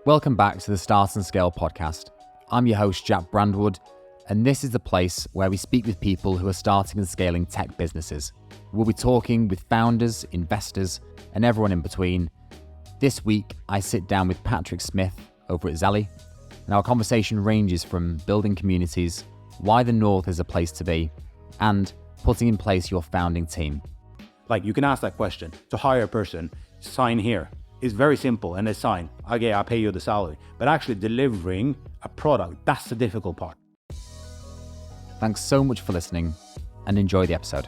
Welcome back to the Start and Scale podcast. I'm your host, Jack Brandwood, and this is the place where we speak with people who are starting and scaling tech businesses. We'll be talking with founders, investors, and everyone in between. This week, I sit down with Patrick Smith over at Zally, and our conversation ranges from building communities, why the North is a place to be, and putting in place your founding team. Like, you can ask that question to hire a person, sign here. It's very simple, and they sign. Okay, I'll pay you the salary. But actually delivering a product, that's the difficult part. Thanks so much for listening, and enjoy the episode.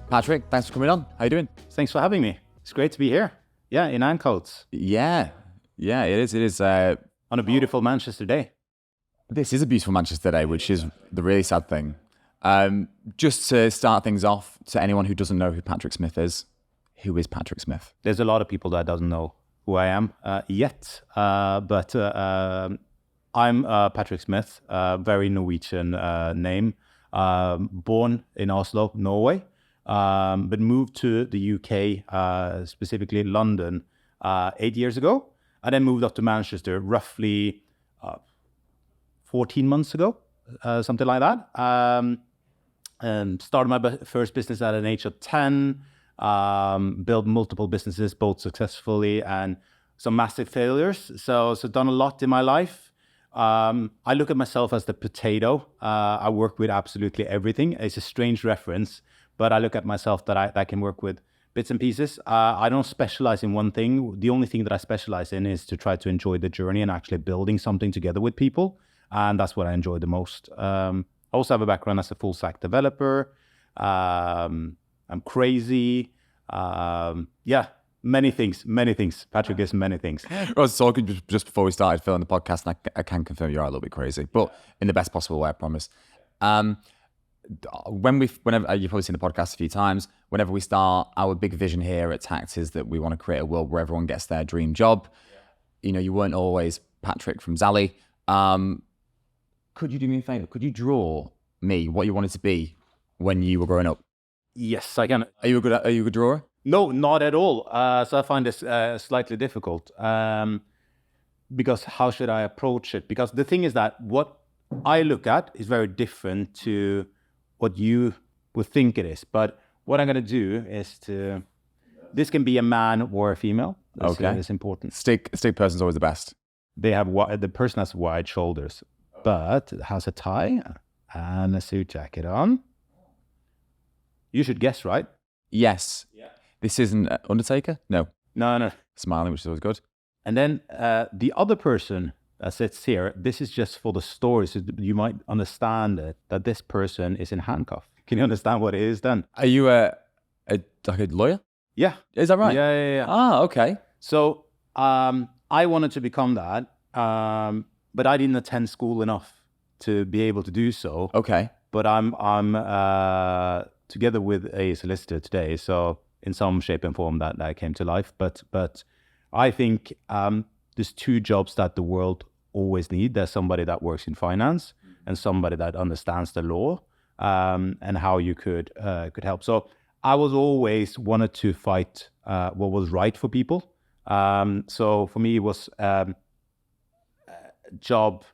Patrick, thanks for coming on. How you doing? Thanks for having me. It's great to be here. Yeah, in Ancoats. Yeah, it is. On a beautiful Manchester day. This is a beautiful Manchester day, which is the really sad thing. Just to start things off, to anyone who doesn't know who Patrick Smith is, who is Patrick Smith? There's a lot of people that doesn't know who I am yet, but I'm Patrick Smith, very Norwegian name, born in Oslo, Norway, but moved to the UK, specifically London, 8 years ago, and then moved up to Manchester roughly 14 months ago, something like that. Started my first business at an age of 10, built multiple businesses, both successfully and some massive failures. So done a lot in my life. I look at myself as the potato. I work with absolutely everything. It's a strange reference, but I look at myself that I can work with bits and pieces. I don't specialize in one thing. The only thing that I specialize in is to try to enjoy the journey and actually building something together with people. And that's what I enjoy the most. I also have a background as a full stack developer. I'm crazy. Many things. Patrick is many things. I was talking just before we started filming the podcast, and I can confirm you are a little bit crazy, but in the best possible way, I promise. Whenever you've probably seen the podcast a few times, whenever we start, our big vision here at Tact is that we want to create a world where everyone gets their dream job. You know, you weren't always Patrick from Zally. Could you do me a favor? Could you draw me what you wanted to be when you were growing up? Yes, I can. Are you a good drawer? No, not at all. So I find this slightly difficult because how should I approach it? Because the thing is that what I look at is very different to what you would think it is. But what I'm going to do is this can be a man or a female. Okay. It's important. Stick person's always the best. The person has wide shoulders, but has a tie and a suit jacket on. You should guess, right? Yes. Yeah. This isn't Undertaker? No. No. Smiling, which is always good. And then the other person that sits here, this is just for the story, so you might understand it, that this person is in handcuff. Can you understand what it is then? Are you like a lawyer? Yeah. Is that right? Yeah. Ah, okay. So I wanted to become that, but I didn't attend school enough to be able to do so. Okay. But I'm together with a solicitor today, so in some shape and form that came to life. But I think there's two jobs that the world always need. There's somebody that works in finance and somebody that understands the law and how you could help. So I was always wanted to fight what was right for people. So for me, it was a job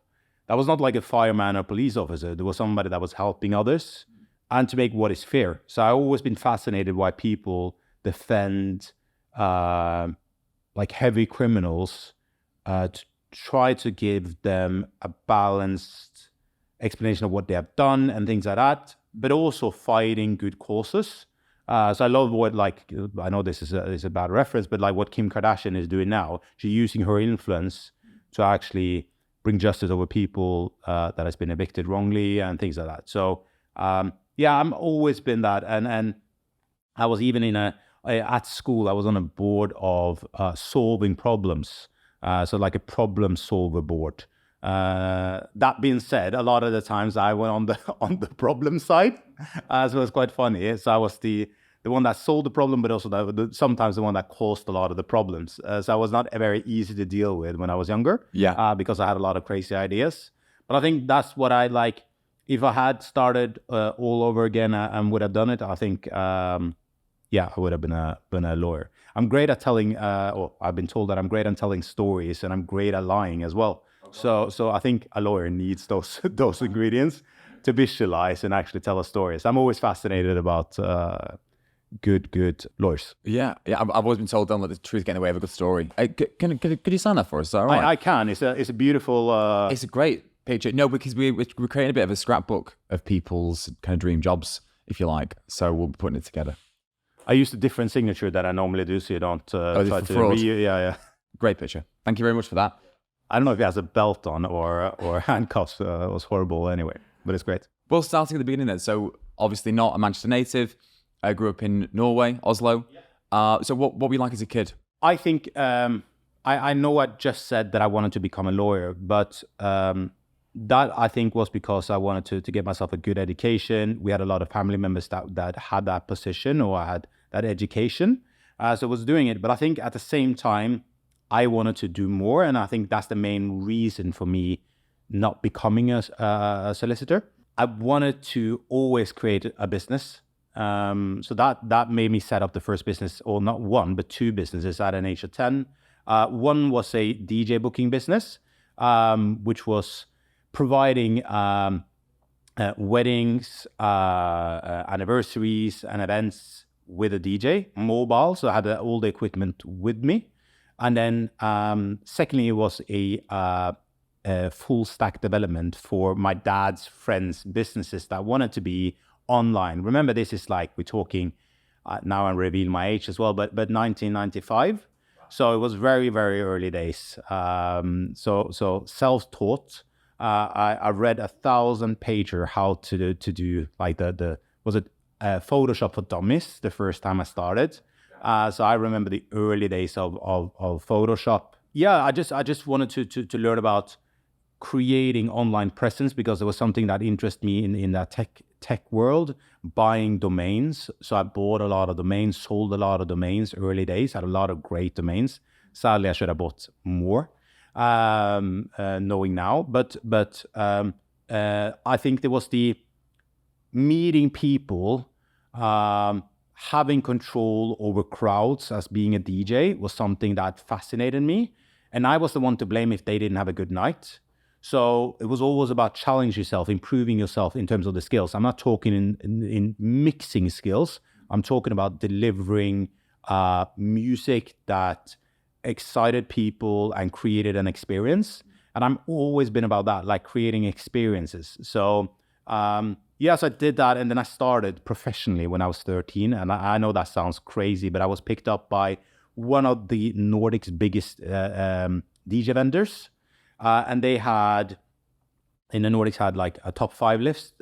that was not like a fireman or police officer. There was somebody that was helping others and to make what is fair. So I've always been fascinated why people defend like heavy criminals to try to give them a balanced explanation of what they have done and things like that, but also fighting good causes. So I love what, like, I know this is a bad reference, but like what Kim Kardashian is doing now, she's using her influence to actually bring justice over people that has been evicted wrongly and things like that. So I've always been that. And I was even at school, I was on a board of solving problems. So like a problem solver board. That being said, a lot of the times I went on the problem side, so it was quite funny. So I was the one that solved the problem, but also sometimes the one that caused a lot of the problems. So I was not very easy to deal with when I was younger. Yeah. Because I had a lot of crazy ideas. But I think that's what I like. If I had started all over again and would have done it, I think, I would have been a lawyer. I'm great at telling, or I've been told that I'm great at telling stories, and I'm great at lying as well. So I think a lawyer needs those those ingredients to visualize and actually tell a story. So I'm always fascinated about good lawyers. Yeah. I've always been told, don't let the truth get in the way of a good story. Could you sign that for us? Is that all right? I can. It's a beautiful. It's a great picture. No, because we're creating a bit of a scrapbook of people's kind of dream jobs, if you like. So we'll be putting it together. I use a different signature that I normally do, so you don't try to fraud. Yeah. Great picture. Thank you very much for that. I don't know if he has a belt on or handcuffs. It was horrible anyway, but it's great. Well, starting at the beginning then. So obviously not a Manchester native. I grew up in Norway, Oslo. So what were you like as a kid? I think I know I just said that I wanted to become a lawyer, but that I think was because I wanted to get myself a good education. We had a lot of family members that had that position or had that education. So I was doing it. But I think at the same time, I wanted to do more. And I think that's the main reason for me not becoming a solicitor. I wanted to always create a business. So that made me set up the first business, or not one, but two businesses at an age of 10. One was a DJ booking business, which was providing weddings, anniversaries, and events with a DJ, mobile. So I had all the equipment with me. And then secondly, it was a full stack development for my dad's friends' businesses that wanted to be online. Remember, this is like, we're talking, now I'm revealing my age as well, but 1995. So it was very, very early days. So self-taught. I read 1,000-pager how to do like was it Photoshop for Dummies the first time I started. So I remember the early days of Photoshop. Yeah, I just wanted to learn about creating online presence, because there was something that interested me in that tech world, buying domains. So I bought a lot of domains, sold a lot of domains early days, had a lot of great domains. Sadly, I should have bought more, knowing now. But I think there was the meeting people, having control over crowds as being a DJ was something that fascinated me. And I was the one to blame if they didn't have a good night. So it was always about challenging yourself, improving yourself in terms of the skills. I'm not talking in mixing skills. I'm talking about delivering music that excited people and created an experience. And I've always been about that, like creating experiences. So yes, I did that. And then I started professionally when I was 13. And I know that sounds crazy, but I was picked up by one of the Nordic's biggest DJ vendors. And they had, in the Nordics, had like a top 5 list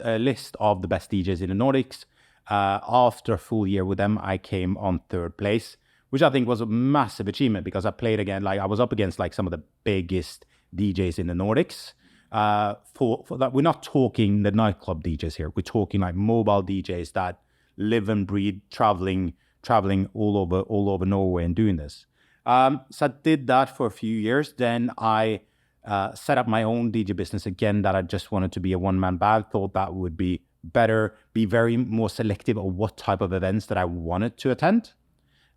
of the best DJs in the Nordics. After a full year with them, I came on 3rd place, which I think was a massive achievement, because I played again, like I was up against like some of the biggest DJs in the Nordics. For that, we're not talking the nightclub DJs here. We're talking like mobile DJs that live and breathe traveling all over Norway and doing this. So I did that for a few years. Then I set up my own DJ business again, that I just wanted to be a one-man band. Thought that would be better, be very more selective of what type of events that I wanted to attend.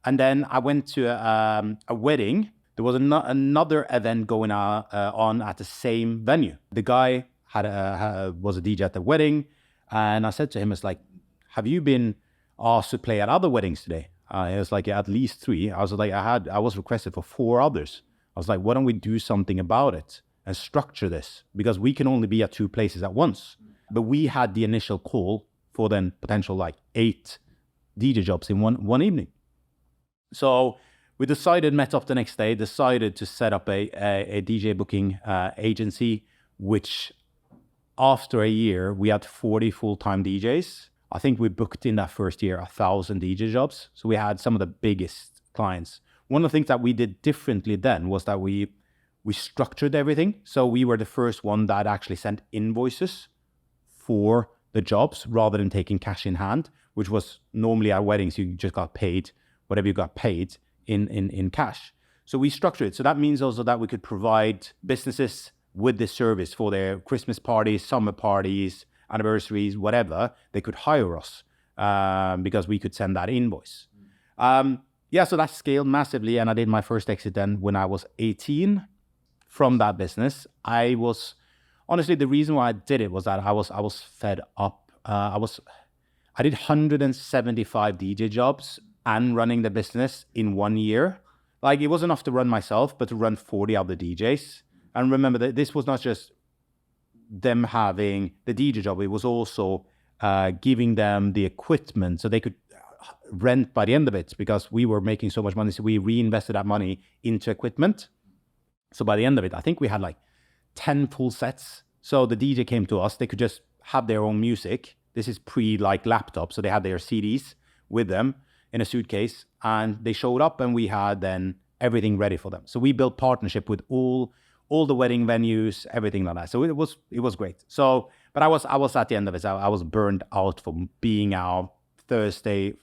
And then I went to a wedding. There was another event going on at the same venue. The guy was a DJ at the wedding, and I said to him, "It's like, have you been asked to play at other weddings today?" He was like, "Yeah, at least 3." I was like, I was requested for 4 others. I was like, why don't we do something about it and structure this? Because we can only be at 2 places at once. But we had the initial call for then potential like 8 DJ jobs in one evening. So we met up the next day, decided to set up a DJ booking agency, which after a year, we had 40 full-time DJs. I think we booked in that first year 1,000 DJ jobs. So we had some of the biggest clients. One of the things that we did differently then was that we structured everything. So we were the first one that actually sent invoices for the jobs rather than taking cash in hand, which was normally at weddings, you just got paid, whatever you got paid in cash. So we structured it. So that means also that we could provide businesses with this service for their Christmas parties, summer parties, anniversaries, whatever. They could hire us because we could send that invoice. yeah, so that scaled massively. And I did my first exit then when I was 18 from that business. I was, honestly, the reason why I did it was that I was fed up. I did 175 DJ jobs and running the business in 1 year. Like, it wasn't enough to run myself, but to run 40 other DJs. And remember that this was not just them having the DJ job, it was also giving them the equipment so they could rent by the end of it, because we were making so much money. So we reinvested that money into equipment. So by the end of it, I think we had like 10 full sets. So the DJ came to us, they could just have their own music. This is pre like laptop. So they had their CDs with them in a suitcase, and they showed up, and we had then everything ready for them. So we built partnership with all the wedding venues, everything like that. So it was great. So, but I was at the end of it. I was burned out from being out Thursday,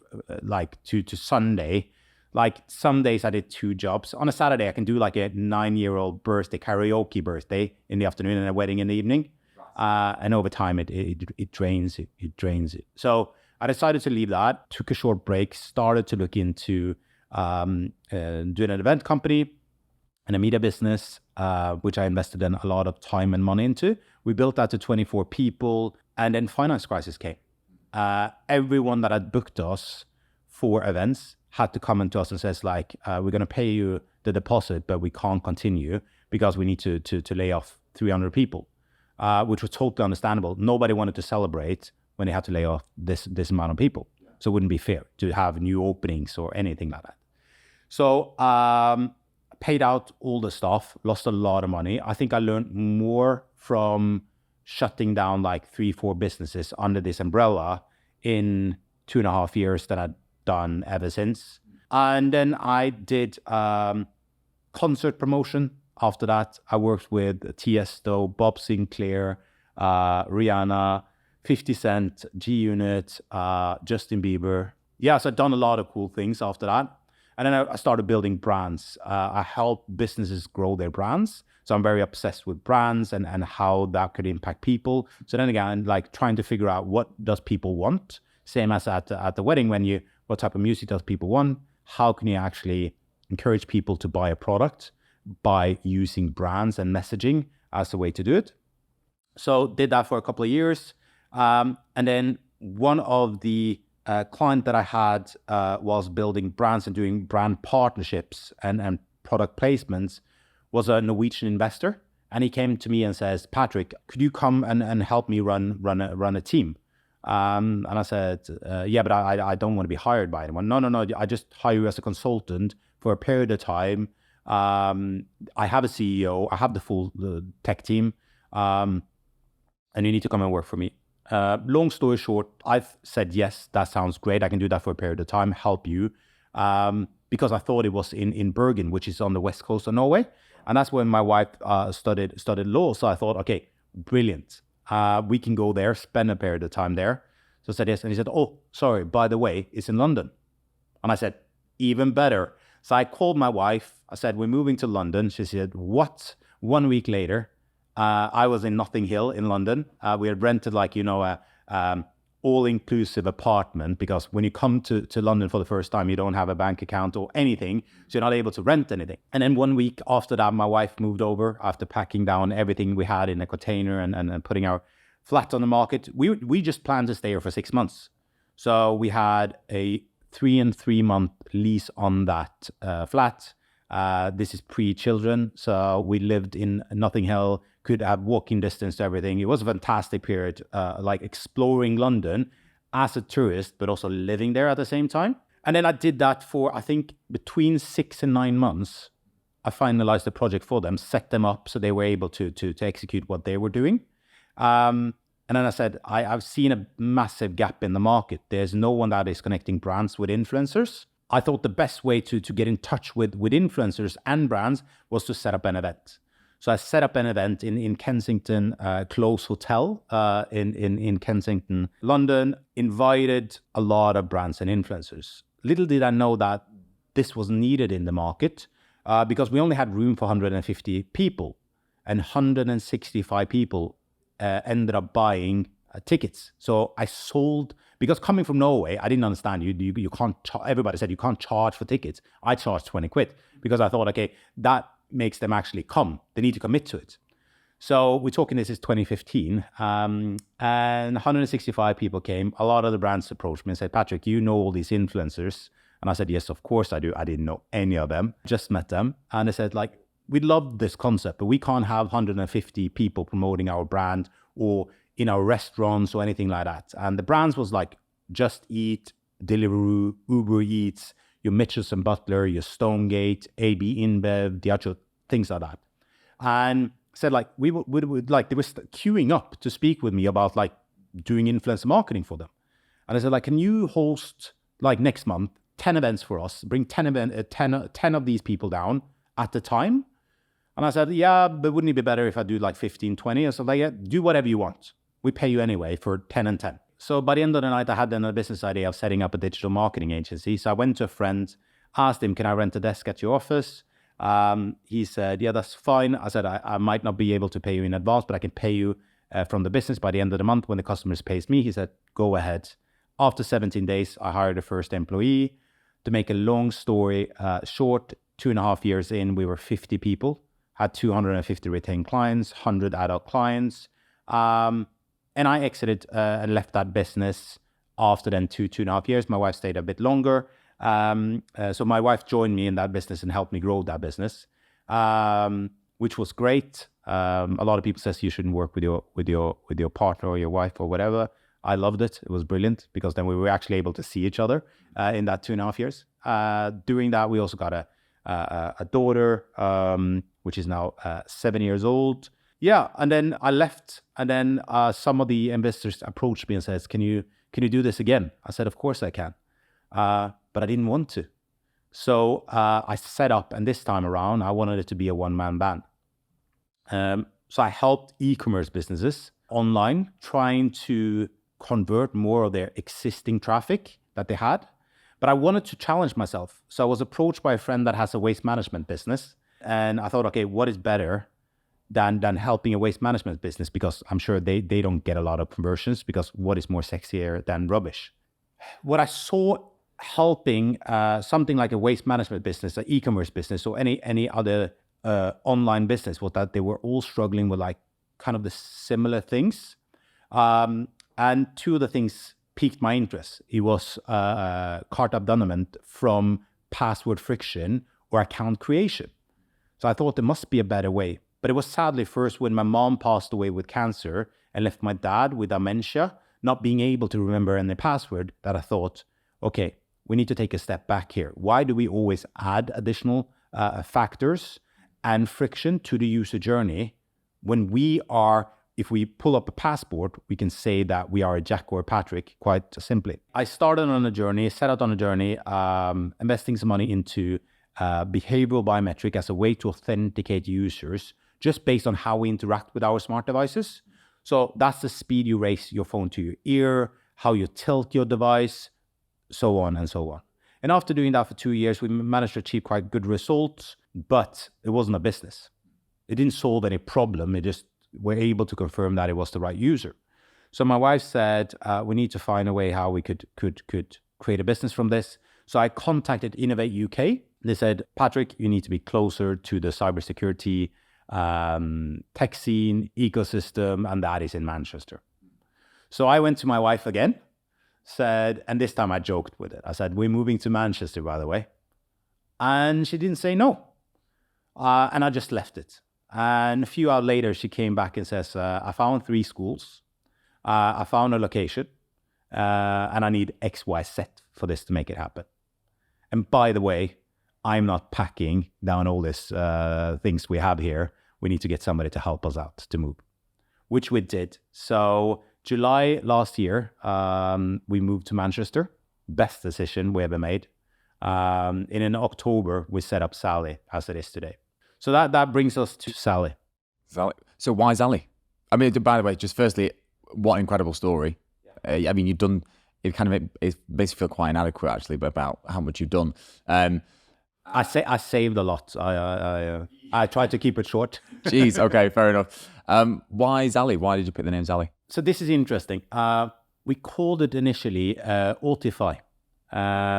like to Sunday. Like some days I did 2 jobs. On a Saturday, I can do like a 9-year-old birthday, karaoke birthday in the afternoon and a wedding in the evening. And over time, it drains it. So I decided to leave that, took a short break, started to look into doing an event company and a media business, which I invested in a lot of time and money into. We built that to 24 people, and then finance crisis came. Everyone that had booked us for events had to come into us and says like, we're going to pay you the deposit, but we can't continue because we need to lay off 300 people, which was totally understandable. Nobody wanted to celebrate when they had to lay off this amount of people. So it wouldn't be fair to have new openings or anything like that. So paid out all the stuff, lost a lot of money. I think I learned more from shutting down like 3-4 businesses under this umbrella in 2.5 years than I'd done ever since. And then I did concert promotion. After that, I worked with Tiesto, Bob Sinclair, Rihanna, 50 Cent, G-Unit, Justin Bieber. Yeah, so I've done a lot of cool things after that. And then I started building brands. I help businesses grow their brands. So I'm very obsessed with brands and how that could impact people. So then again, like trying to figure out what does people want? Same as at the wedding venue, what type of music does people want? How can you actually encourage people to buy a product by using brands and messaging as the way to do it? So did that for a couple of years. And then one of the client that I had was building brands and doing brand partnerships and product placements, was a Norwegian investor. And he came to me and says, Patrick, could you come and help me run a team? And I said, yeah, but I don't want to be hired by anyone. No, I just hire you as a consultant for a period of time. I have a CEO, I have the full tech team, and you need to come and work for me. Long story short, I've said, yes, that sounds great. I can do that for a period of time, help you. Because I thought it was in Bergen, which is on the west coast of Norway. And that's when my wife studied law. So I thought, okay, brilliant. We can go there, spend a period of time there. So I said yes. And he said, oh, sorry, by the way, it's in London. And I said, even better. So I called my wife. I said, we're moving to London. She said, what? 1 week later, I was in Notting Hill in London. We had rented a all-inclusive apartment, because when you come to London for the first time, you don't have a bank account or anything, so you're not able to rent anything. And then 1 week after that, my wife moved over after packing down everything we had in a container and putting our flat on the market. We just planned to stay here for 6 months. So we had a 3 and 3 month lease on that flat. This is pre-children, so we lived in Notting Hill, could have walking distance to everything. It was a fantastic period, like exploring London as a tourist, but also living there at the same time. And then I did that for, I think, between 6 and 9 months. I finalized the project for them, set them up so they were able to execute what they were doing. And then I said, I've seen a massive gap in the market. There's no one that is connecting brands with influencers. I thought the best way to get in touch with influencers and brands was to set up an event. So I set up an event in Kensington Close Hotel in Kensington, London, invited a lot of brands and influencers. Little did I know that this was needed in the market because we only had room for 150 people, and 165 people ended up buying tickets. So I sold, because coming from Norway, I didn't understand. You can't, everybody said you can't charge for tickets. I charged 20 quid because I thought, okay, that makes them actually come. They need to commit to it. So we're talking, this is 2015, and 165 people came. A lot of the brands approached me and said, Patrick, you know all these influencers? And I said, yes, of course I do. I didn't know any of them, just met them. And they said, like, we love this concept, but we can't have 150 people promoting our brand or in our restaurants or anything like that. And the brands was like Just Eat, Deliveroo, Uber Eats, your Mitchells and Butler, your Stonegate, AB InBev, Diageo, things like that. And said, like, we would like, they were queuing up to speak with me about like doing influencer marketing for them. And I said, like, can you host like next month 10 events for us, bring 10 of these people down at the time? And I said, yeah, but wouldn't it be better if I do like 15, 20 or something? Yeah, do whatever you want. We pay you anyway for 10 and 10. So by the end of the night, I had then a business idea of setting up a digital marketing agency. So I went to a friend, asked him, can I rent a desk at your office? He said, yeah, that's fine. I said, I might not be able to pay you in advance, but I can pay you from the business by the end of the month when the customers pays me. He said, go ahead. After 17 days, I hired the first employee. To make a long story short, 2.5 years in, we were 50 people, had 250 retained clients, 100 adult clients. And I exited and left that business after then 2.5 years. My wife stayed a bit longer. So my wife joined me in that business and helped me grow that business, which was great. A lot of people says you shouldn't work with your partner or your wife or whatever. I loved it. It was brilliant because then we were actually able to see each other in that 2.5 years. Doing that, we also got a daughter, which is now 7 years old. Yeah, and then I left, and then some of the investors approached me and says, "Can you do this again?" I said, "Of course I can," but I didn't want to. So I set up, and this time around, I wanted it to be a one-man band. So I helped e-commerce businesses online, trying to convert more of their existing traffic that they had. But I wanted to challenge myself. So I was approached by a friend that has a waste management business. And I thought, okay, what is better than helping a waste management business? Because I'm sure they don't get a lot of conversions, because what is more sexier than rubbish? What I saw helping something like a waste management business, an e-commerce business, or any other online business, was that they were all struggling with like kind of the similar things. And two of the things piqued my interest. It was cart abandonment from password friction or account creation. So I thought there must be a better way. But it was sadly first when my mom passed away with cancer and left my dad with dementia, not being able to remember any password, that I thought, okay, we need to take a step back here. Why do we always add additional factors and friction to the user journey when if we pull up a passport, we can say that we are a Jack or a Patrick quite simply. I started on a journey, set out on a journey, investing some money into behavioral biometric as a way to authenticate users just based on how we interact with our smart devices. So that's the speed you raise your phone to your ear, how you tilt your device, so on and so on. And after doing that for 2 years, we managed to achieve quite good results, but it wasn't a business. It didn't solve any problem. It just were able to confirm that it was the right user. So my wife said, we need to find a way how we could create a business from this. So I contacted Innovate UK. They said, Patrick, you need to be closer to the cybersecurity tech scene, ecosystem, and that is in Manchester. So I went to my wife again, said, and this time I joked with it. I said, we're moving to Manchester, by the way. And she didn't say no. And I just left it. And a few hours later, she came back and says, I found 3 schools. I found a location. And I need X, Y, Z for this to make it happen. And by the way, I'm not packing down all these things we have here. We need to get somebody to help us out to move, which we did. So July last year, we moved to Manchester. Best decision we ever made. And in October, we set up Zally as it is today. So that brings us to Zally. Zally. So why Zally? I mean, by the way, just firstly, what an incredible story. I mean, you've done, it makes you feel quite inadequate actually, but about how much you've done. I saved a lot. I tried to keep it short. Jeez, okay, fair enough. Why Zally? Why did you pick the name Zally? So this is interesting. We called it initially Authify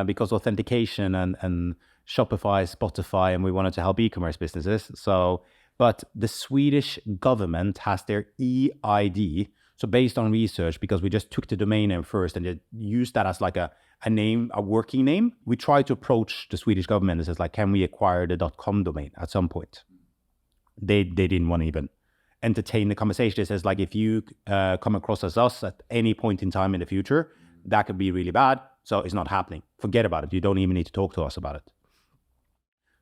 because authentication and Shopify, Spotify, and we wanted to help e-commerce businesses. So, but the Swedish government has their EID. So based on research, because we just took the domain name first and used that as like a name, a working name, we tried to approach the Swedish government and says like, can we acquire the .com domain at some point? They didn't want to even entertain the conversation. It says like, if you come across as us at any point in time in the future, that could be really bad. So it's not happening. Forget about it. You don't even need to talk to us about it.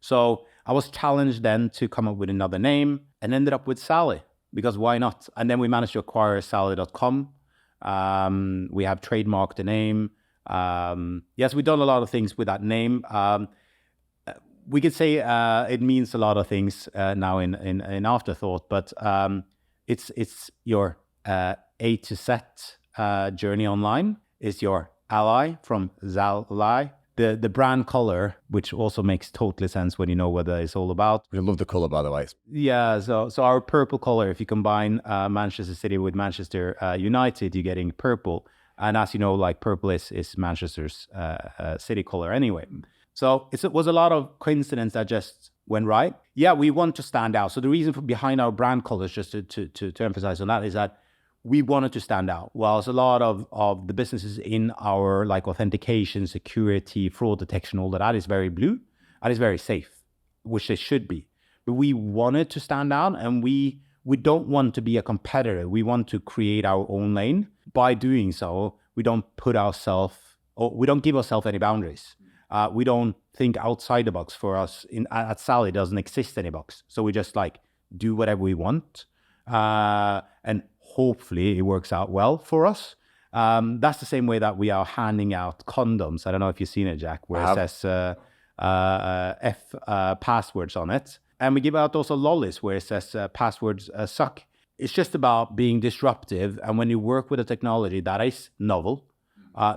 So I was challenged then to come up with another name and ended up with Zally, because why not? And then we managed to acquire Zally.com. We have trademarked the name. Yes, we've done a lot of things with that name. We could say it means a lot of things now in afterthought, but it's your A to Z journey online. Is your ally from Zally. The brand color, which also makes totally sense when you know what it's all about. We love the color, by the way. Yeah, so our purple color, if you combine Manchester City with Manchester United, you're getting purple. And as you know, like purple is Manchester's city color anyway. So it was a lot of coincidence that just went right. Yeah, we want to stand out. So the reason behind our brand colors, just to emphasize on that, is that we wanted to stand out. Whilst a lot of the businesses in our like authentication, security, fraud detection, all that is very blue and is very safe, which they should be. But we wanted to stand out, and we don't want to be a competitor. We want to create our own lane. By doing so, we don't put ourselves, or we don't give ourselves any boundaries. We don't think outside the box. For us at Zally, doesn't exist any box. So we just like do whatever we want. And hopefully it works out well for us. That's the same way that we are handing out condoms. I don't know if you've seen it, Jack, where it says passwords on it. And we give out also lollies where it says passwords suck. It's just about being disruptive. And when you work with a technology that is novel,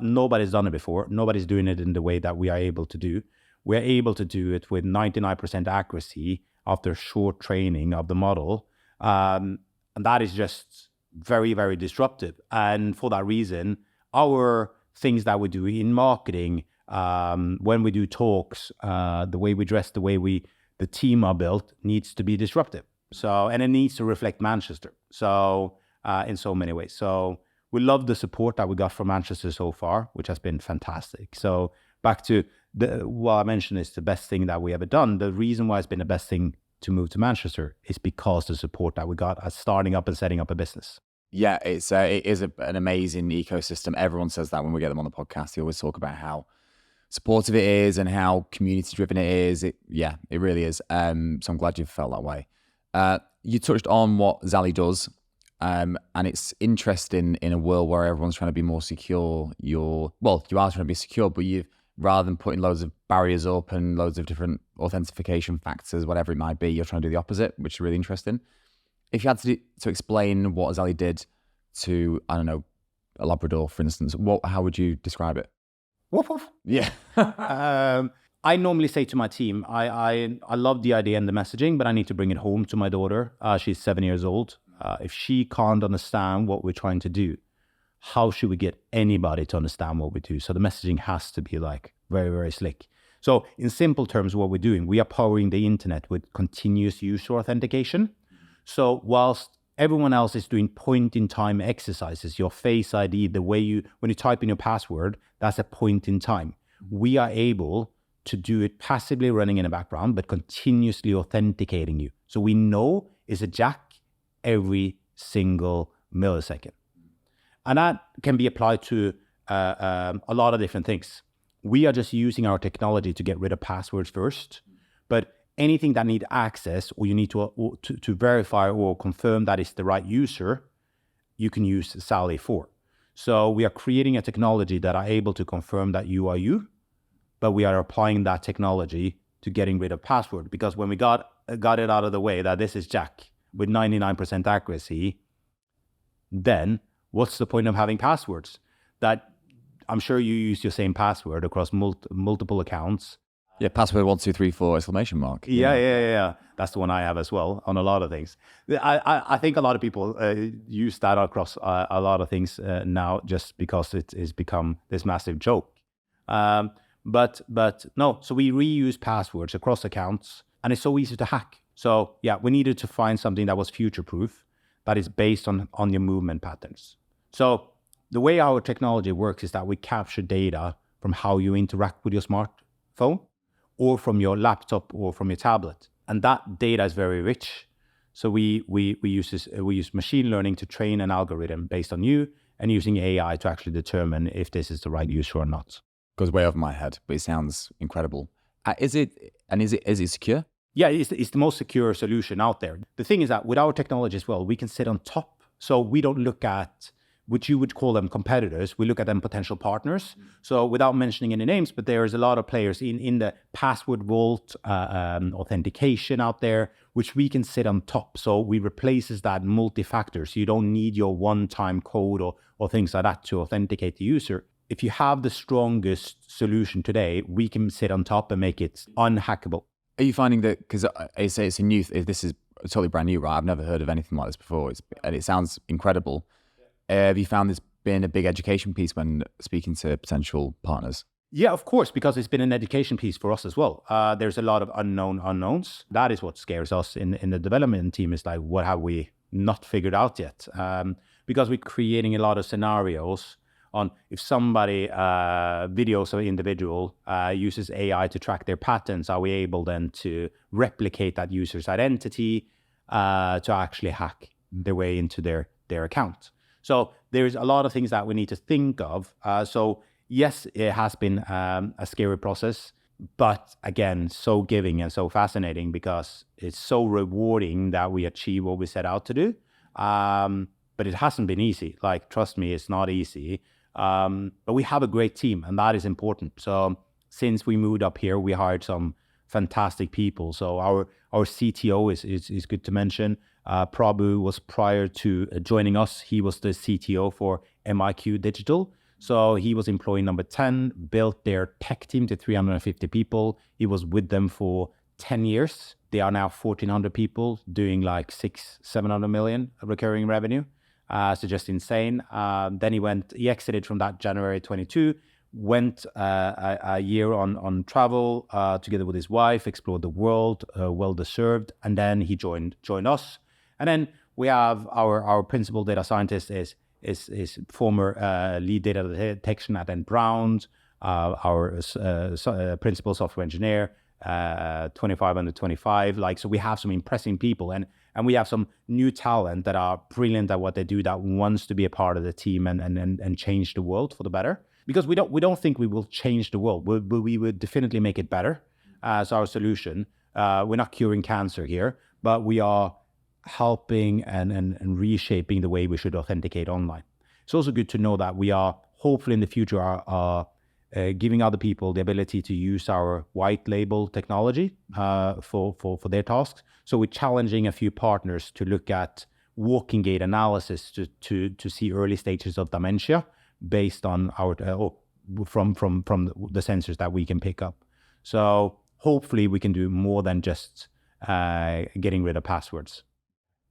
nobody's done it before. Nobody's doing it in the way that we are able to do. We're able to do it with 99% accuracy after short training of the model. And that is just very, very disruptive. And for that reason, our things that we do in marketing, when we do talks, the way we dress, the way the team are built needs to be disruptive. So, and it needs to reflect Manchester. So, in so many ways. So we love the support that we got from Manchester so far, which has been fantastic. So back to what I mentioned is the best thing that we ever done. The reason why it's been the best thing to move to Manchester is because the support that we got as starting up and setting up a business. Yeah, it is an amazing ecosystem. Everyone says that when we get them on the podcast. They always talk about how supportive it is and how community driven it is. It really is. So I'm glad you felt that way. You touched on what Zally does, and it's interesting in a world where everyone's trying to be more secure. You are trying to be secure, but rather than putting loads of barriers up and loads of different authentication factors, whatever it might be, you're trying to do the opposite, which is really interesting. If you had to explain what Zally did to, I don't know, a Labrador, for instance, how would you describe it? Woof, woof. Yeah. I normally say to my team, I love the idea and the messaging, but I need to bring it home to my daughter. She's 7 years old. If she can't understand what we're trying to do, how should we get anybody to understand what we do? So the messaging has to be like very, very slick. So in simple terms, what we're doing, we are powering the internet with continuous user authentication. So whilst everyone else is doing point-in-time exercises, your Face ID, the way when you type in your password, that's a point in time. We are able to do it passively running in the background, but continuously authenticating you. So we know it's a Jack every single millisecond. And that can be applied to a lot of different things. We are just using our technology to get rid of passwords first, but anything that need access or you need to verify or confirm that it's the right user, you can use Zally for. So we are creating a technology that are able to confirm that you are you, but we are applying that technology to getting rid of password. Because when we got it out of the way that this is Jack with 99% accuracy, then what's the point of having passwords? That I'm sure you use your same password across multiple accounts. Yeah, password 1234 exclamation mark. Yeah. That's the one I have as well on a lot of things. I think a lot of people use that across a lot of things now, just because it has become this massive joke. But no, so we reuse passwords across accounts, and it's so easy to hack. So yeah, we needed to find something that was future-proof, that is based on your movement patterns. So the way our technology works is that we capture data from how you interact with your smartphone, or from your laptop, or from your tablet, and that data is very rich. So we use machine learning to train an algorithm based on you, and using AI to actually determine if this is the right user or not. Goes way over my head, but it sounds incredible. Is it secure? Yeah, it's the most secure solution out there. The thing is that with our technology as well, we can sit on top. So we don't look at, which you would call them competitors, we look at them potential partners. So without mentioning any names, but there's a lot of players in the password vault, authentication out there, which we can sit on top. So we replaces that multi-factor. So you don't need your one-time code or things like that to authenticate the user. If you have the strongest solution today, we can sit on top and make it unhackable. Are you finding that, because I say it's a new, this is totally brand new, right? I've never heard of anything like this before, and it sounds incredible. Have you found this been a big education piece when speaking to potential partners? Yeah, of course, because it's been an education piece for us as well. There's a lot of unknowns. That is what scares us in the development team, is like, what have we not figured out yet? Because we're creating a lot of scenarios on if somebody videos of an individual, uses AI to track their patterns, are we able then to replicate that user's identity to actually hack their way into their account? So there's a lot of things that we need to think of. So yes, it has been a scary process, but again, so giving and so fascinating, because it's so rewarding that we achieve what we set out to do. But it hasn't been easy. Like, trust me, it's not easy. But we have a great team, and that is important. So since we moved up here, we hired some fantastic people. So our CTO is good to mention. Prabhu was, prior to joining us, he was the CTO for MIQ Digital. So he was employee number 10, built their tech team to 350 people. He was with them for 10 years. They are now 1,400 people, doing like 600-700 million recurring revenue. So just insane. Then he exited from that January 22, went a year on travel together with his wife, explored the world, well-deserved. And then he joined us. And then we have our principal data scientist is former lead data detection at Brown, our principal software engineer, 25 under 25. Like, so we have some impressive people, and we have some new talent that are brilliant at what they do, that wants to be a part of the team and change the world for the better. Because we don't think we will change the world, but we would definitely make it better as our solution. We're not curing cancer here, but we are helping and reshaping the way we should authenticate online. It's also good to know that we are hopefully in the future are giving other people the ability to use our white label technology for their tasks. So we're challenging a few partners to look at walking gait analysis to see early stages of dementia based on our from the sensors that we can pick up. So hopefully we can do more than just getting rid of passwords.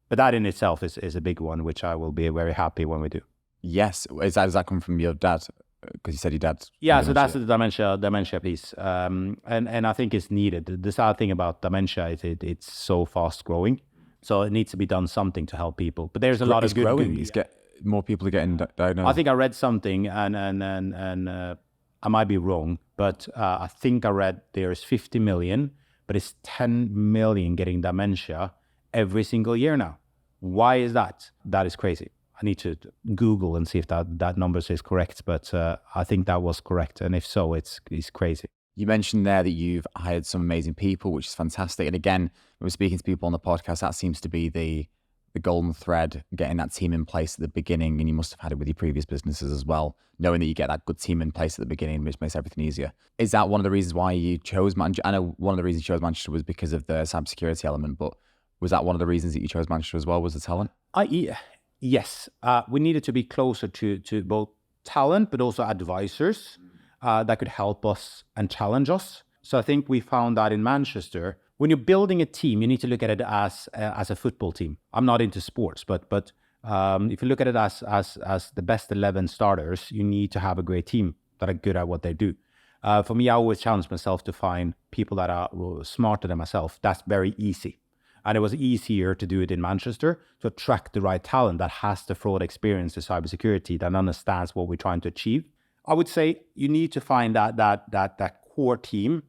But that in itself is a big one, which I will be very happy when we do. Yes. Does that come from your dad? Because you said your dad. Yeah, so that's the dementia piece. And I think it's needed. The sad thing about dementia is it's so fast growing. So it needs to be done something to help people. But there's a lot of growing. More people are getting diagnosed. I think I read something, and I might be wrong, but I think I read there's 50 million, but it's 10 million getting dementia every single year now. Why is that? That is crazy. I need to Google and see if that number is correct, but I think that was correct. And if so, it's crazy. You mentioned there that you've hired some amazing people, which is fantastic. And again, when we're speaking to people on the podcast, that seems to be the golden thread, getting that team in place at the beginning. And you must have had it with your previous businesses as well, knowing that you get that good team in place at the beginning, which makes everything easier. Is that one of the reasons why you chose Manchester? I know one of the reasons you chose Manchester was because of the cybersecurity element, but was that one of the reasons that you chose Manchester as well, was the talent? Yes, we needed to be closer to both talent, but also advisors that could help us and challenge us. So I think we found that in Manchester, when you're building a team, you need to look at it as a football team. I'm not into sports, but if you look at it as the best 11 starters, you need to have a great team that are good at what they do. For me, I always challenge myself to find people that are smarter than myself. That's very easy. And it was easier to do it in Manchester to attract the right talent that has the fraud experience, the cybersecurity, that understands what we're trying to achieve. I would say you need to find that core team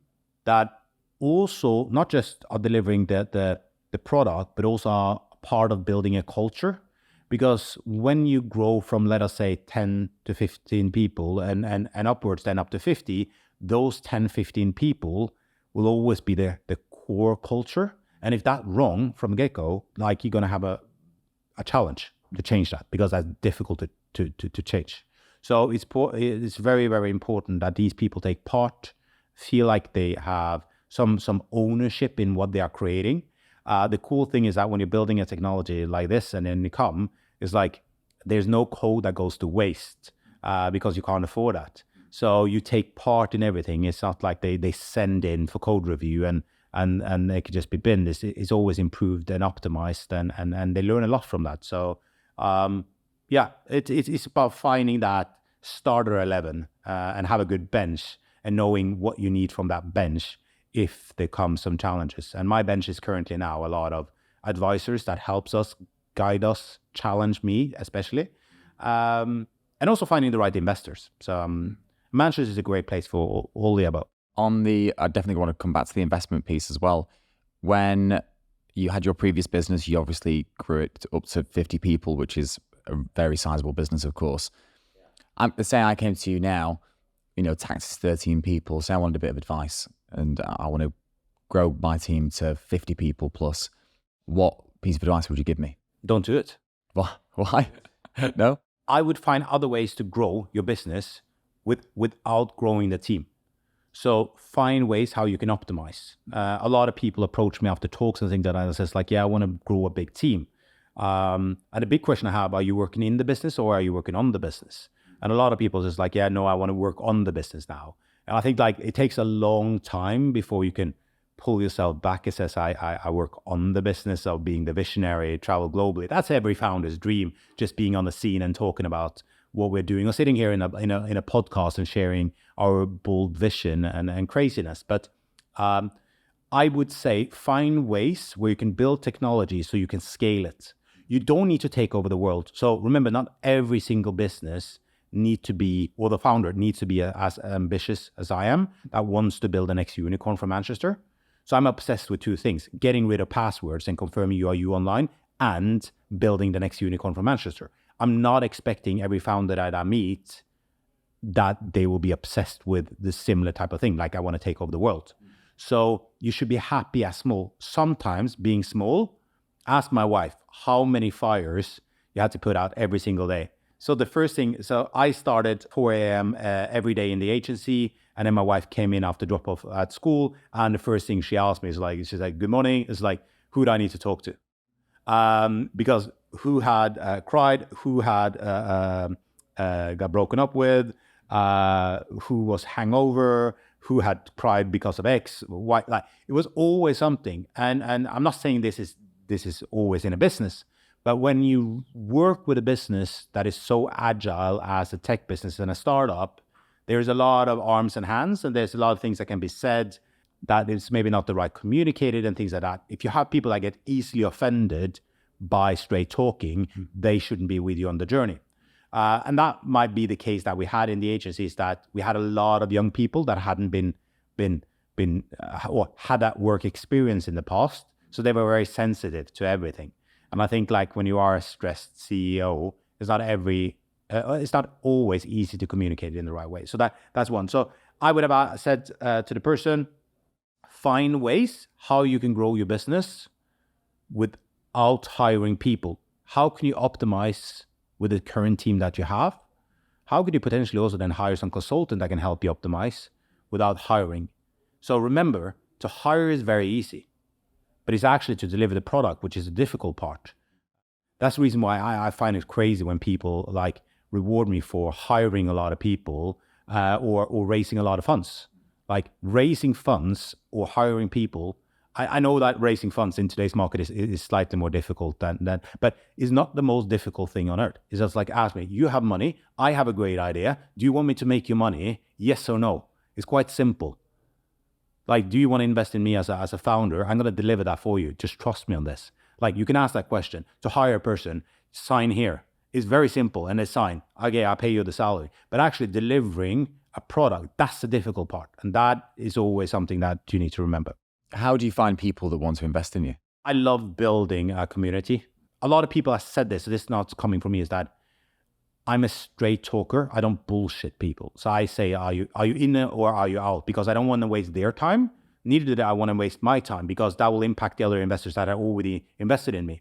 that also not just are delivering the product, but also are part of building a culture. Because when you grow from, let us say, 10 to 15 people and upwards, then up to 50, those 10, 15 people will always be the core culture. And if that's wrong from the get-go, like, you're going to have a challenge to change that, because that's difficult to change. So it's very, very important that these people take part, feel like they have some ownership in what they are creating. The cool thing is that when you're building a technology like this and then you come, it's like there's no code that goes to waste because you can't afford that. So you take part in everything. It's not like they send in for code review and they could just be binned. It's always improved and optimized, and they learn a lot from that. So it's about finding that starter 11 and have a good bench and knowing what you need from that bench if there come some challenges. And my bench is currently now a lot of advisors that helps us, guide us, challenge me especially, and also finding the right investors. So Manchester is a great place for all the above. I definitely want to come back to the investment piece as well. When you had your previous business, you obviously grew it up to 50 people, which is a very sizable business, of course. Say I came to you now, tax is 13 people. Say I wanted a bit of advice and I want to grow my team to 50 people plus. What piece of advice would you give me? Don't do it. Why? No? I would find other ways to grow your business without growing the team. So find ways how you can optimize. A lot of people approach me after talks and things like that and says like, yeah, I want to grow a big team. And the big question I have, are you working in the business or are you working on the business? And a lot of people just like, yeah, no, I want to work on the business now. And I think like it takes a long time before you can pull yourself back. It says, I work on the business of being the visionary, travel globally. That's every founder's dream, just being on the scene and talking about what we're doing, or sitting here in a podcast and sharing our bold vision and craziness. But I would say find ways where you can build technology so you can scale it. You don't need to take over the world. So remember, not every single business need to be, or the founder needs to be as ambitious as I am, that wants to build the next unicorn from Manchester. So I'm obsessed with two things: getting rid of passwords and confirming you are you online, and building the next unicorn from Manchester. I'm not expecting every founder that I meet that they will be obsessed with the similar type of thing, like I want to take over the world. So you should be happy as small. Sometimes being small, ask my wife how many fires you had to put out every single day. So the first thing, so I started 4 a.m. Every day in the agency, and then my wife came in after drop off at school, and the first thing she asked me is like, she's like, good morning. It's like, who do I need to talk to? Because who had cried, who had got broken up with, who was hangover, who had cried because of X, Y, like it was always something. And I'm not saying this is always in a business, but when you work with a business that is so agile as a tech business and a startup, there's a lot of arms and hands, and there's a lot of things that can be said that is maybe not the right communicated and things like that. If you have people that get easily offended by straight talking, they shouldn't be with you on the journey. And that might be the case that we had in the agencies, that we had a lot of young people that hadn't been or had that work experience in the past. So they were very sensitive to everything. And I think like when you are a stressed CEO, it's not always easy to communicate in the right way. So that's one. So I would have said to the person, find ways how you can grow your business without hiring people. How can you optimize with the current team that you have? How could you potentially also then hire some consultant that can help you optimize without hiring? So remember, to hire is very easy, but it's actually to deliver the product, which is the difficult part. That's the reason why I find it crazy when people like reward me for hiring a lot of people or raising a lot of funds. like raising funds or hiring people. I know that raising funds in today's market is slightly more difficult than that, but it's not the most difficult thing on earth. It's just like, ask me, you have money, I have a great idea. Do you want me to make you money? Yes or no? It's quite simple. Like, do you want to invest in me as a founder? I'm going to deliver that for you. Just trust me on this. Like, you can ask that question. To hire a person, sign here. It's very simple, and they sign. Okay, I'll pay you the salary. But actually delivering a product, that's the difficult part. And that is always something that you need to remember. How do you find people that want to invest in you? I love building a community. A lot of people have said this, so this is not coming from me, is that I'm a straight talker. I don't bullshit people. So I say, are you in it or are you out? Because I don't want to waste their time. Neither do I want to waste my time, because that will impact the other investors that are already invested in me.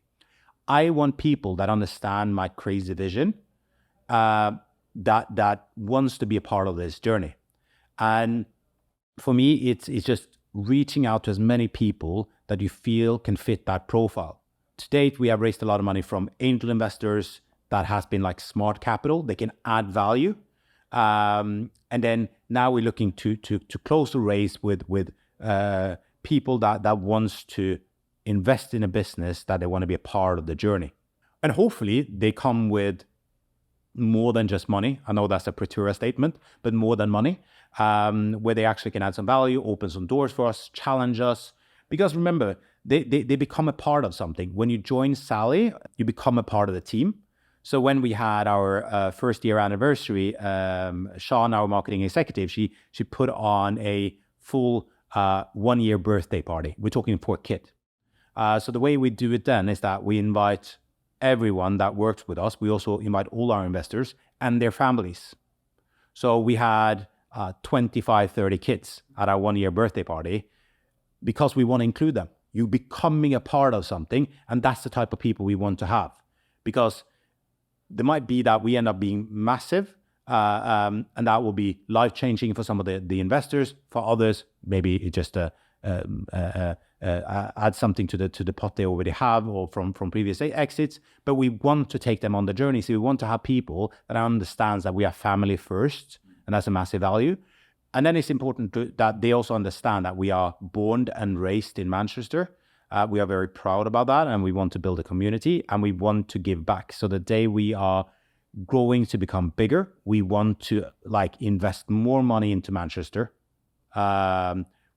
I want people that understand my crazy vision, that wants to be a part of this journey. And for me, it's just reaching out to as many people that you feel can fit that profile. To date, we have raised a lot of money from angel investors that has been like smart capital. They can add value. And then now we're looking to close the race with people that wants to invest in a business, that they want to be a part of the journey. And hopefully they come with more than just money. I know that's a pretty statement, but more than money, where they actually can add some value, open some doors for us, challenge us. Because remember, they become a part of something. When you join Zally, you become a part of the team. So when we had our first year anniversary, Sean, our marketing executive, she put on a full 1 year birthday party. We're talking for a kid. So the way we do it then is that we invite everyone that works with us. We also invite all our investors and their families. So we had 25, 30 kids at our 1 year birthday party, because we want to include them. You becoming a part of something, and that's the type of people we want to have. Because there might be that we end up being massive, and that will be life-changing for some of the investors. For others, maybe it just add something to the pot they already have, or from previous exits. But we want to take them on the journey. So we want to have people that understands that we are family first, and that's a massive value. And then it's important that they also understand that we are born and raised in Manchester. We are very proud about that, and we want to build a community, and we want to give back. So the day we are growing to become bigger, we want to invest more money into Manchester.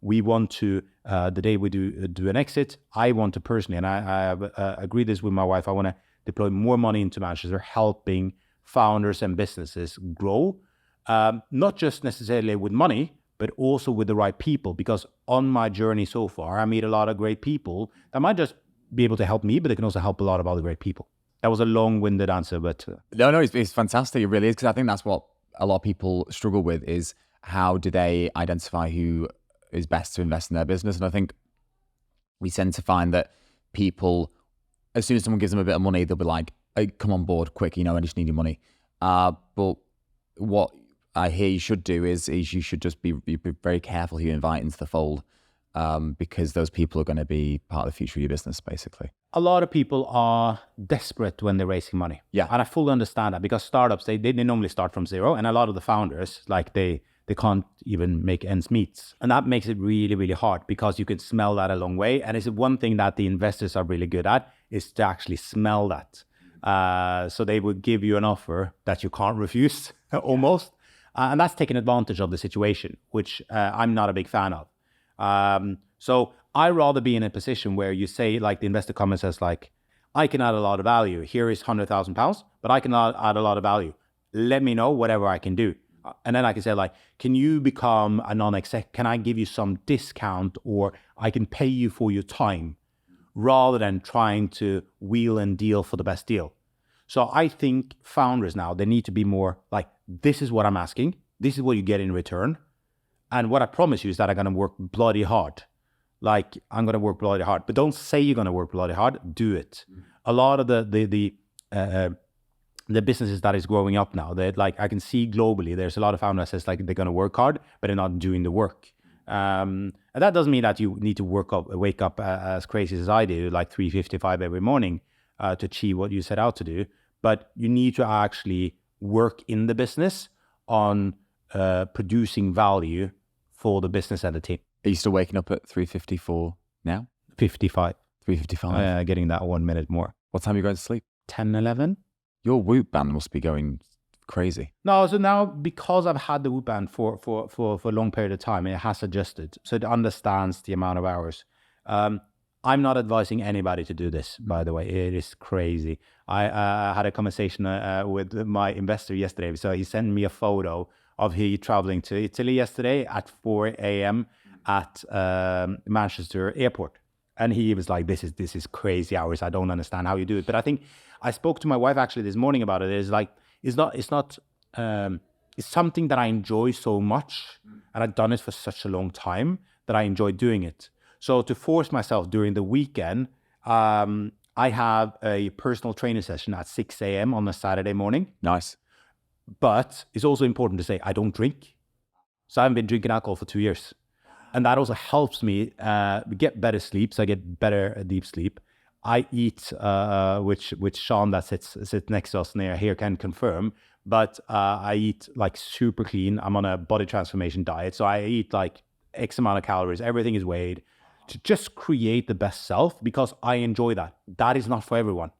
We want to, the day we do an exit, I want to personally, and I have agreed this with my wife, I want to deploy more money into Manchester, helping founders and businesses grow, not just necessarily with money, but also with the right people. Because on my journey so far, I meet a lot of great people that might just be able to help me, but they can also help a lot of other great people. That was a long-winded answer, but... No, it's fantastic. It really is, because I think that's what a lot of people struggle with, is how do they identify who is best to invest in their business. And I think we tend to find that people, as soon as someone gives them a bit of money, they'll be like, hey, come on board quick, I just need your money. But what I hear you should do is you should just be very careful who you invite into the fold, because those people are going to be part of the future of your business, basically. A lot of people are desperate when they're raising money. Yeah. And I fully understand that, because startups, they normally start from zero. And a lot of the founders, they can't even make ends meet. And that makes it really, really hard, because you can smell that a long way. And it's one thing that the investors are really good at, is to actually smell that. So they would give you an offer that you can't refuse, almost. And that's taking advantage of the situation, which I'm not a big fan of. So I rather be in a position where you say, the investor comes and says, I can add a lot of value. Here is £100,000, but I can add a lot of value. Let me know whatever I can do. And then I can say, can you become a non-exec? Can I give you some discount, or I can pay you for your time, rather than trying to wheel and deal for the best deal. So I think founders now, they need to be more this is what I'm asking. This is what you get in return. And what I promise you is that I'm going to work bloody hard. I'm going to work bloody hard. But don't say you're going to work bloody hard. Do it. A lot of the businesses that is growing up now, that I can see globally, there's a lot of founders that says they're going to work hard, but they're not doing the work. And that doesn't mean that you need to wake up as crazy as I do, 3:55 every morning to achieve what you set out to do. But you need to actually work in the business on producing value for the business and the team. Are you still waking up at 3:54 now? 55. 3:55. Getting that 1 minute more. What time are you going to sleep? 10, 11. Your Whoop band must be going crazy. No, so now because I've had the Whoop band for a long period of time, it has adjusted. So it understands the amount of hours. I'm not advising anybody to do this, by the way. It is crazy. I had a conversation with my investor yesterday. So he sent me a photo of he traveling to Italy yesterday at 4 a.m. at Manchester airport. And he was like, this is crazy hours. I don't understand how you do it. But I think I spoke to my wife actually this morning about it. It's something that I enjoy so much. And I've done it for such a long time that I enjoy doing it. So to force myself during the weekend, I have a personal training session at 6 a.m. on a Saturday morning. Nice. But it's also important to say I don't drink. So I haven't been drinking alcohol for 2 years. And that also helps me get better sleep. So I get better deep sleep. I eat, which Sean that sits next to us near here can confirm. But I eat like super clean. I'm on a body transformation diet. So I eat like X amount of calories. Everything is weighed. To just create the best self because I enjoy that. That is not for everyone.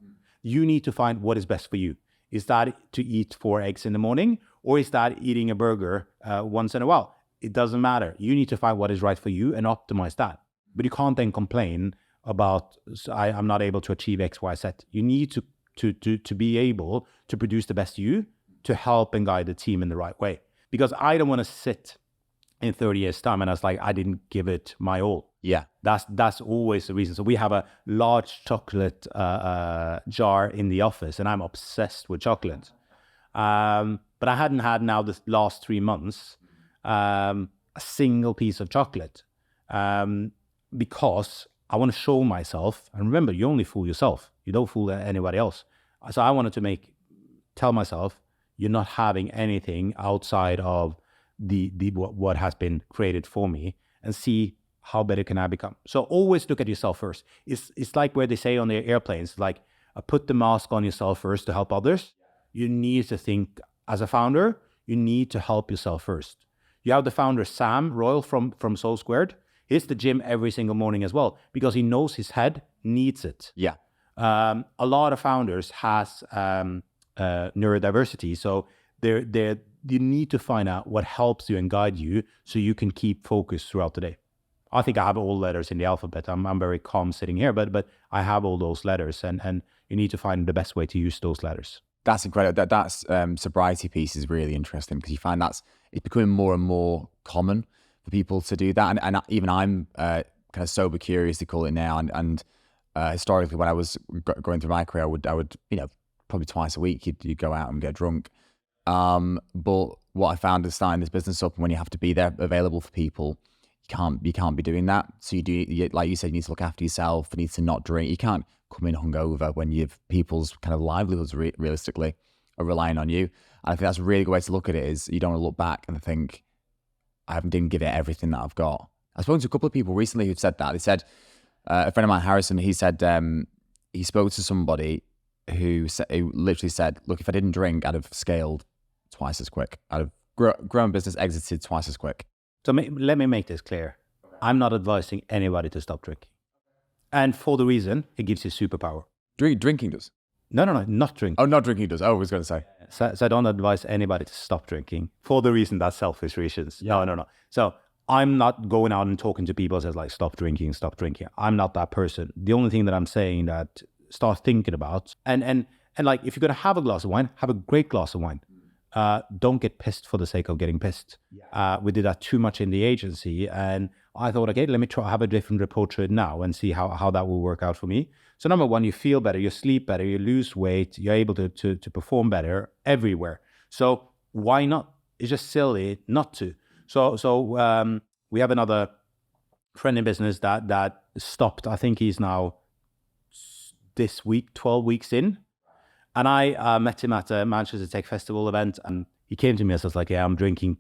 You need to find what is best for you. Is that to eat 4 eggs in the morning or is that eating a burger once in a while? It doesn't matter. You need to find what is right for you and optimize that. But you can't then complain about I'm not able to achieve X, Y, Z. You need to be able to produce the best you to help and guide the team in the right way. Because I don't want to sit in 30 years time and I was like, I didn't give it my all. Yeah. That's always the reason. So we have a large chocolate jar in the office and I'm obsessed with chocolate. But I hadn't had now the last 3 months a single piece of chocolate because I want to show myself. And remember, you only fool yourself. You don't fool anybody else. So I wanted to tell myself, you're not having anything outside of the what has been created for me and see how better can I become. So always look at yourself first. It's like where they say on the airplanes, like put the mask on yourself first to help others. You need to think as a founder, you need to help yourself first. You have the founder, Sam Royal from Soul Squared. He's the gym every single morning as well because he knows his head needs it. Yeah. A lot of founders has neurodiversity. So you need to find out what helps you and guide you so you can keep focused throughout the day. I think I have all letters in the alphabet. I'm very calm sitting here, but I have all those letters and you need to find the best way to use those letters. That's incredible. That's sobriety piece is really interesting because you find it's becoming more and more common for people to do that. And even I'm kind of sober curious to call it now. And historically, when I was going through my career, I would probably twice a week you'd go out and get drunk. But what I found is starting this business up, and when you have to be there available for people, you can't be doing that. So like you said, you need to look after yourself. You need to not drink. You can't come in hungover when people's kind of livelihoods realistically are relying on you. And I think that's a really good way to look at it. Is you don't want to look back and think, I didn't give it everything that I've got. I've spoken to a couple of people recently who've said that. They said, a friend of mine, Harrison, he said he spoke to somebody who literally said, look, if I didn't drink, I'd have scaled twice as quick. I'd have grown business, exited twice as quick. So let me make this clear. I'm not advising anybody to stop drinking. And for the reason, it gives you superpower. Drinking does? No, not drinking. Oh, not drinking does. Oh, I was going to say. So I don't advise anybody to stop drinking for the reason that selfish reasons. No. So I'm not going out and talking to people says like, stop drinking. I'm not that person. The only thing that I'm saying that start thinking about and like, if you're going to have a glass of wine, have a great glass of wine. Don't get pissed for the sake of getting pissed. We did that too much in the agency and I thought, okay, let me try have a different approach to it now and see how that will work out for me. So number one, you feel better, you sleep better, you lose weight, you're able to perform better everywhere. So why not? It's just silly not to. So we have another friend in business that stopped. I think he's now this week, 12 weeks in. And I met him at a Manchester Tech Festival event and he came to me and was like, yeah, I'm drinking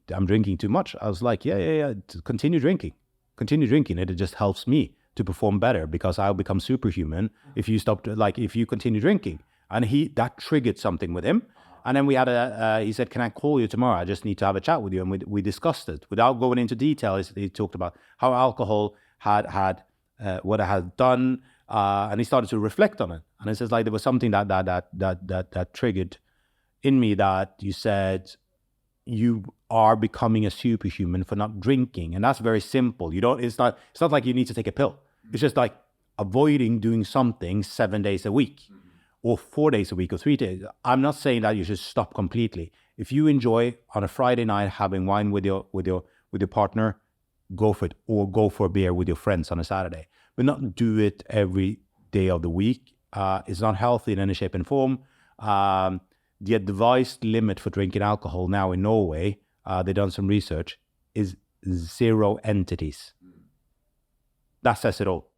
too much. I was like, yeah, continue drinking. It just helps me to perform better because I'll become superhuman if you continue drinking. And that triggered something with him. And then we had he said, can I call you tomorrow? I just need to have a chat with you. And we discussed it without going into detail. He talked about how alcohol had what it had done. And he started to reflect on it. And it says like, there was something that triggered in me that you said, you are becoming a superhuman for not drinking. And that's very simple. It's not like you need to take a pill. It's just like avoiding doing something 7 days a week or 4 days a week or 3 days. I'm not saying that you should stop completely. If you enjoy on a Friday night having wine with your partner, go for it, or go for a beer with your friends on a Saturday, but not do it every day of the week. It's not healthy in any shape and form. The advised limit for drinking alcohol now in Norway, they've done some research, is 0 entities. That says it all.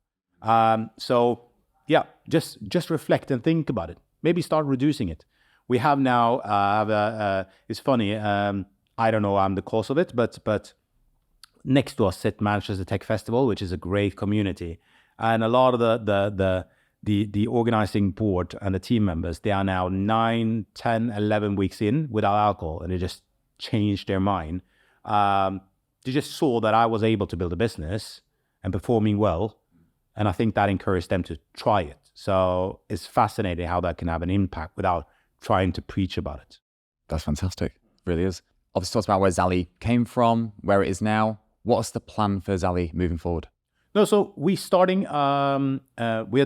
So yeah, just reflect and think about it. Maybe start reducing it. We have now, it's funny, I don't know I'm the cause of it, but next to us sit Manchester Tech Festival, which is a great community. And a lot of the organizing board and the team members, they are now 9, 10, 11 weeks in without alcohol, and they just changed their mind. They just saw that I was able to build a business and performing well, and I think that encouraged them to try it. So it's fascinating how that can have an impact without trying to preach about it. That's fantastic. It really is. Obviously, talked about where Zally came from, where it is now. What's the plan for Zally moving forward? No, so we have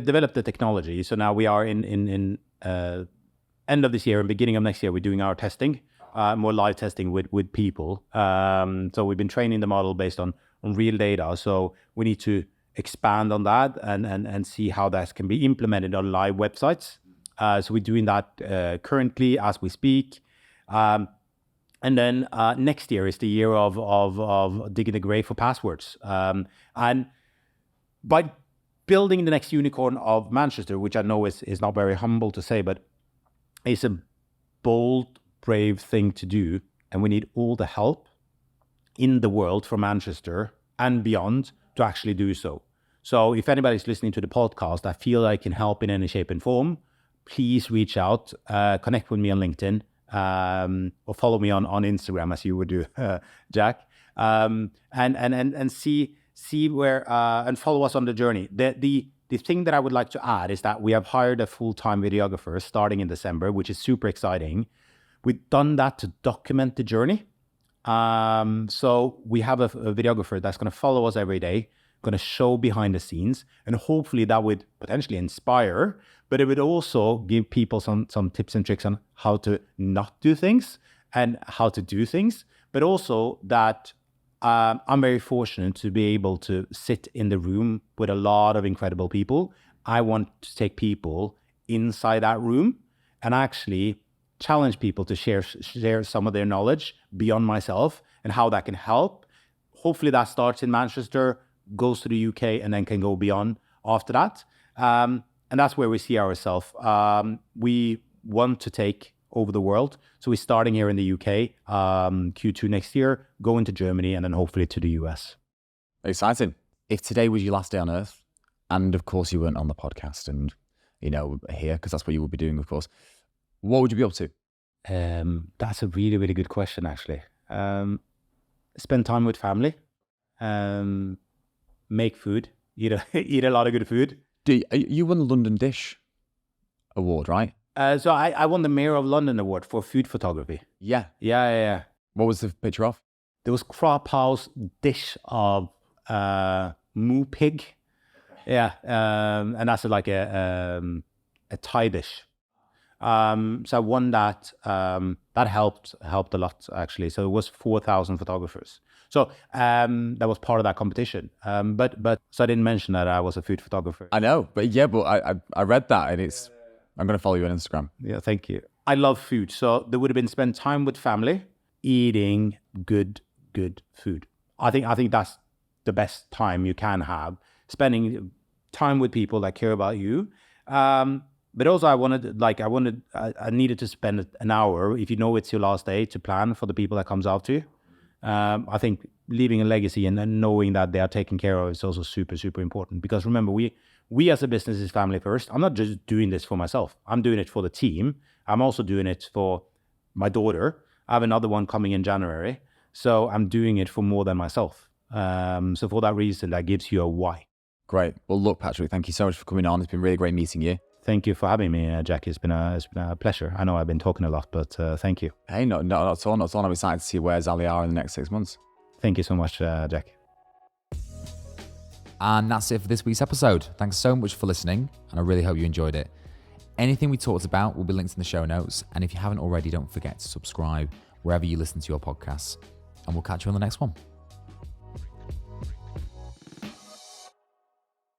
developed the technology. So now we are in end of this year and beginning of next year, we're doing our testing, more live testing with people. So we've been training the model based on real data. So we need to expand on that and see how that can be implemented on live websites. So we're doing that currently as we speak. And then next year is the year of digging the grave for passwords. And by building the next unicorn of Manchester, which I know is not very humble to say, but it's a bold, brave thing to do. And we need all the help in the world for Manchester and beyond to actually do so. So if anybody's listening to the podcast, I feel I can help in any shape and form, please reach out, connect with me on LinkedIn, or follow me on Instagram as you would do, Jack, and see where and follow us on the journey. The thing that I would like to add is that we have hired a full-time videographer starting in December, which is super exciting. We've done that to document the journey. So we have a videographer that's going to follow us every day, going to show behind the scenes, and hopefully that would potentially inspire, but it would also give people some tips and tricks on how to not do things and how to do things, but also that I'm very fortunate to be able to sit in the room with a lot of incredible people. I want to take people inside that room and actually challenge people to share some of their knowledge beyond myself and how that can help. Hopefully that starts in Manchester, goes to the UK, and then can go beyond after that. And that's where we see ourselves. We want to take over the world. So we're starting here in the UK, Q2 next year, going to Germany, and then hopefully to the US. Exciting. If today was your last day on Earth, and of course you weren't on the podcast and, here, because that's what you would be doing, of course, what would you be up to? That's a really, really good question, actually. Spend time with family, make food, eat a lot of good food. You won the London Dish Award, right? So I won the Mayor of London Award for food photography. Yeah. What was the picture of? There was Crop House dish of moo pig. Yeah, and that's like a Thai dish. So I won that. That helped a lot, actually. So it was 4,000 photographers. So that was part of that competition. But so I didn't mention that I was a food photographer. I know, but I read that, and I'm going to follow you on Instagram. Yeah, thank you. I love food. So there would have been spend time with family, eating good food. I think that's the best time you can have, spending time with people that care about you. But also I needed to spend an hour, if it's your last day, to plan for the people that comes after you. I think leaving a legacy and then knowing that they are taken care of is also super, super important. Because remember, we as a business is family first. I'm not just doing this for myself. I'm doing it for the team. I'm also doing it for my daughter. I have another one coming in January. So I'm doing it for more than myself. So for that reason, that gives you a why. Great. Well, look, Patrick, thank you so much for coming on. It's been really great meeting you. Thank you for having me, Jack. It's been a pleasure. I know I've been talking a lot, but thank you. Hey, not at all. Not at all. I'm excited to see where Zally are in the next 6 months. Thank you so much, Jack. And that's it for this week's episode. Thanks so much for listening, and I really hope you enjoyed it. Anything we talked about will be linked in the show notes. And if you haven't already, don't forget to subscribe wherever you listen to your podcasts. And we'll catch you on the next one.